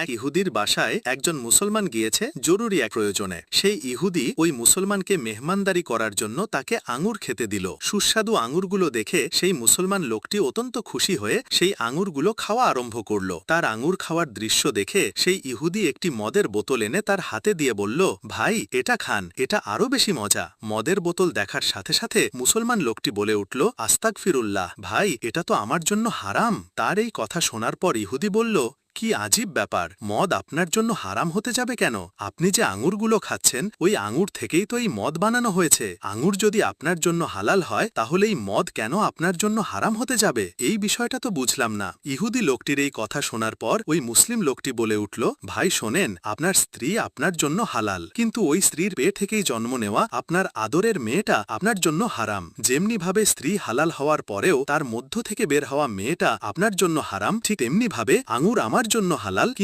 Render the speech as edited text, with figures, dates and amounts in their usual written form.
এক ইহুদির বাসায় একজন মুসলমান গিয়েছে জরুরি এক প্রয়োজনে। সেই ইহুদি ওই মুসলমানকে মেহমানদারি করার জন্য তাকে আঙুর খেতে দিল। সুস্বাদু আঙুরগুলো দেখে সেই মুসলমান লোকটি অত্যন্ত খুশি হয়ে সেই আঙুরগুলো খাওয়া আরম্ভ করল। তার আঙুর খাওয়ার দৃশ্য দেখে সেই ইহুদি একটি মদের বোতল এনে তার হাতে দিয়ে বলল, ভাই এটা খান, এটা আরো বেশি মজা। মদের বোতল দেখার সাথে সাথে মুসলমান লোকটি বলে উঠল, আস্তাগফিরুল্লাহ, ভাই এটা তো আমার জন্য হারাম। তার এই কথা শোনার পর ইহুদি বলল, কি আজীব ব্যাপার, মদ আপনার জন্য হারাম হতে যাবে কেন? আপনি যে আঙুরগুলো খাচ্ছেন ওই আঙুর থেকেই তো এই মদ বানানো হয়েছে। আঙুর যদি আপনার জন্য হালাল হয় তাহলে এই মদ কেন আপনার জন্য হারাম হতে যাবে? এই বিষয়টা তো বুঝলাম না। ইহুদি লোকটির এই কথা শোনার পর ওই মুসলিম লোকটি বলে উঠল, ভাই শোনেন, আপনার স্ত্রী আপনার জন্য হালাল, কিন্তু ওই স্ত্রীর পেট থেকেই জন্ম নেওয়া আপনার আদরের মেয়েটা আপনার জন্য হারাম। যেমনিভাবে স্ত্রী হালাল হওয়ার পরেও তার মধ্য থেকে বের হওয়া মেয়েটা আপনার জন্য হারাম, ঠিক তেমনিভাবে আঙুর আমার জন্য হালাল, কিন্তু